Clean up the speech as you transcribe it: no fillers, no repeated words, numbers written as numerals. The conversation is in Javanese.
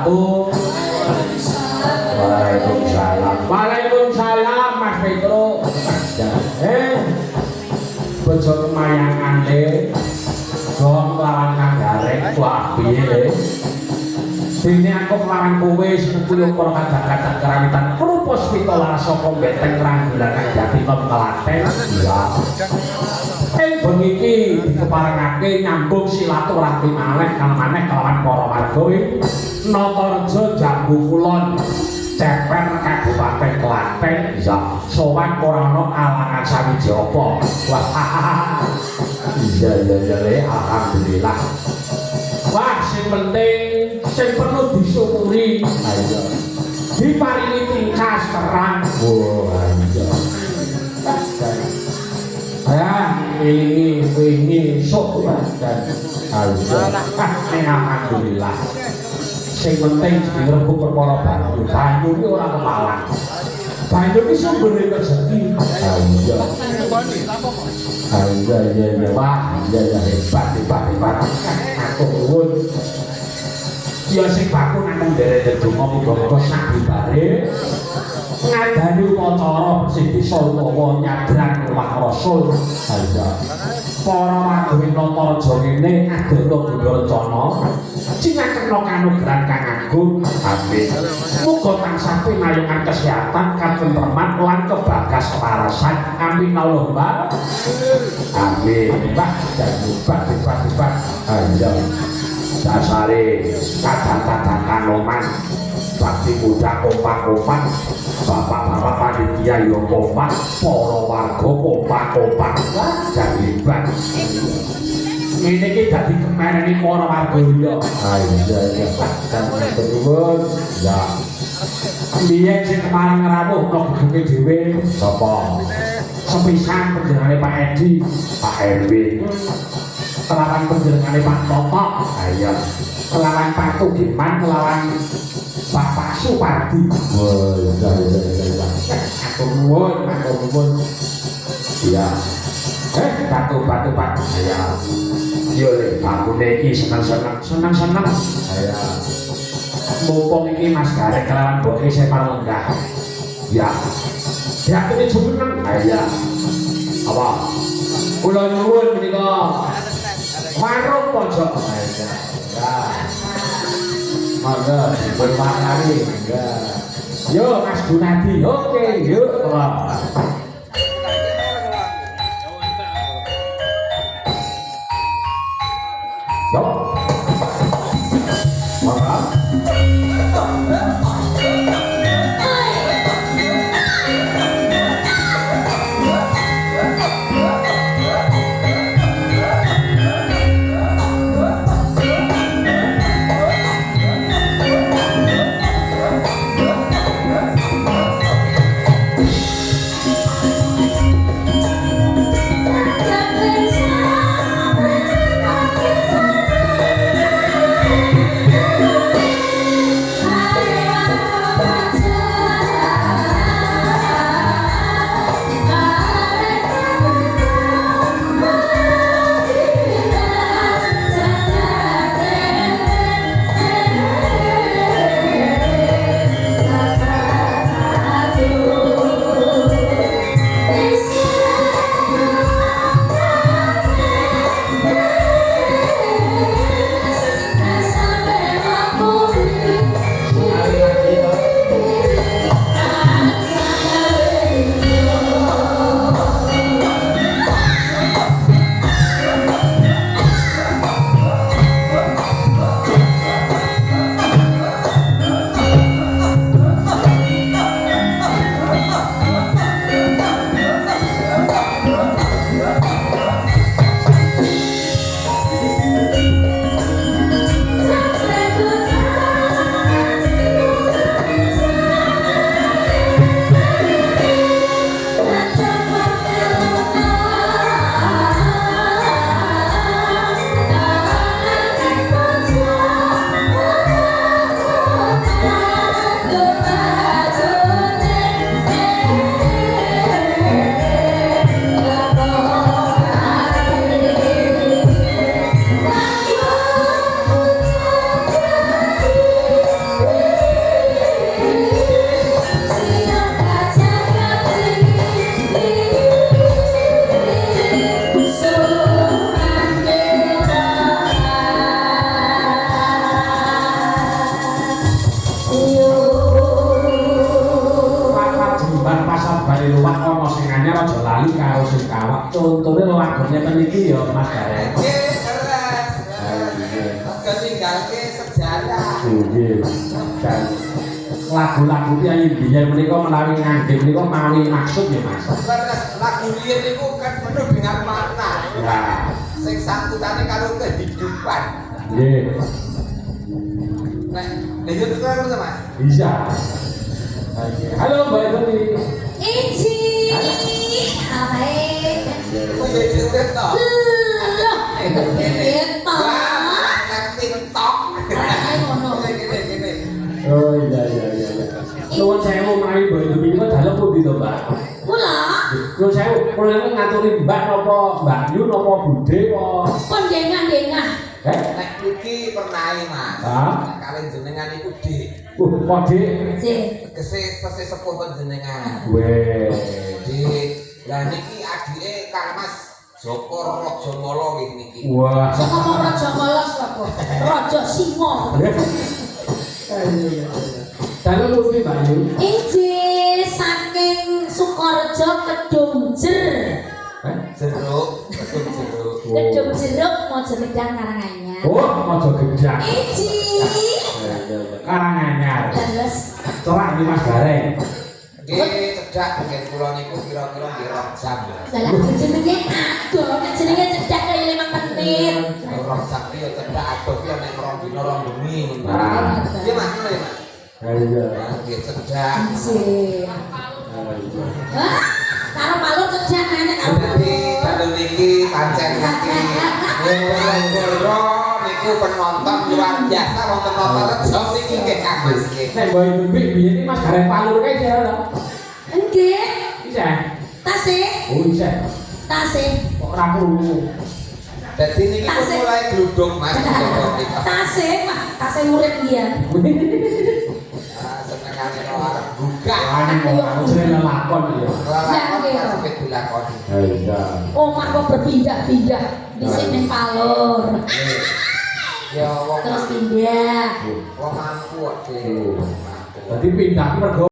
wabarakatuh. Waalaikumsalam. Waalaikumsalam Mas Petro. Bojo kemayangane dong lawan Kang Gareng wah piye. Dene aku kelawan kowe sing kulo kadang-kadang kerawitan krupus pitola saka Beteng Ranggulan Jati Klaten. Iya. Bengi iki dikeparengake nyambung silaturahmi malih kalamaneh kelawan para warga Natareja Jambu Kulon Ceper Kabupaten Klaten. Iya, sowan ora ana alangan sawiji apa. Wah. Iya alhamdulillah. Wah, sing penting sing perlu disyukuri. Ayo. Diparingi tingkas terang. Wah, iya. Ini sok dan alhamdulillah. Sing penting direbut perkara banyu. Banyu iki ora kemalan. Banyu iki sumbere rezeki. Iya. Iya. Wah, iya hebat. Aku nuwun. Ya sing baku nang nderek donga muga-muga sak dibare. Ngadani upacara bersih desa utawa nyadran rumah rasul. Iya. Para wadon Natareja kene adono Bunda Rencana cinakena kanugrahan kang agung. Amin. Muga tansah pinayungan kesehatan, katentreman lan kebagas parasan. Amin Allahumma. Amin. Mbah hebat. Iya. Dasare kadang-kadang kanoman bakti muda kompak-kompak, bapak-bapak panitia yo kompak, para warga kompak-kompak. Wah, hebat. Ini iki dadi kemeneni para warga yo. Iya. Nuwun. Ya. Biyen sing kemarin ngrawuh mlebu dhewe sapa? Sepisan panjenengane Pak Edi, Pak Erwin. Kelawan panjenengane Pak Toto. Iya. Kelawan Pak Tugiman, kelawan Bapak Supardi. Wah, iya. Aku nuwun. Iya. Batu Pak. Iya. Yo le, aku iki seneng. Iya. Mumpung iki Mas Gareng kelawan Boke Separ lenggah. Ya. Ya kene jumeneng. Iya. Apa? Kula nyuwun menika warung pojok. Iya. Mangga bermaknani. Ya. Yo Mas Gunadi. Oke, yuk. aja lali karo sing kawak. Contone lagune meniki ya Mas Gareng. Nggih, terus. Aja tinggalke sejarah. Nggih. Dan lagu-lagu piye biyen menika menawi ngangge menika mawi maksud ya Mas. Terus lagu riyen niku kan penuh dengan makna. Ya. Sing sangkutane karo kehidupan. Nggih. Nek yo terus Mas. Bisa. Halo Mbak Doni. Ici, apa Kok yo cerita to? Loh, beto. Nang TikTok. Gini. Oh iya. Nuwun sewu menawi Mbak Doni niku dalem pundi to Mbak? Kula, Nuwun sewu, kula niku ngaturi Mbak napa Mbak Yu napa Budhe apa? pun dengah. Nek iki pernah Mas. Hah? Kalian jenengan iku Dik. Kok Dik? Cek. Tegese sepuh panjenengan. Weh. Dik. Lah niki adike Kang Mas Joko Rajamala niki. Wah. Sing ngomong raja malas apa? Raja singa. Dalem pundi Mbak Yu? Ici saking Sukorejo Kedungjer. Jeruk. Kedung jeruk mau jedang Karanganyar. Oh, aja gedang. Ici. Karanganyar. Terus Corak iki Mas Gareng. Nggih, cedak nggih kula niku kira-kira nggih rong jam. dalah jenenge adoh, nek jenenge cedak kaya 5 menit. Rong jam ki yo cedak adoh ki nek rong dina rong bengi. Nah. Iya Mas, ngono ya Mas. Iya. Nah, nggih cedak. Cek. Hah? Karo palur cedak nek karo Jadi kalau niki pancen niki Ngoro niku penonton luar biasa wonten nonton rejo niki nggih Kang Mas nggih. Nek Mbak Yu mbek biyen iki Mas Gareng palur kae jare lho. Nggih. Bisa. Tasih. Oh, bisa. Tasih. Kok ora krungu. Dadi niki pun mulai gluduk Mas niku. Tasih, Pak. Tasih murid dia. Ah senengane karo arep buka. Aku jenenge lakon ya. Lakon pas dilakoni. Iya. Omah kok berpindah-pindah di sini palur. Ya wong Terus pindah. wong mampu kok. Dadi pindah mergo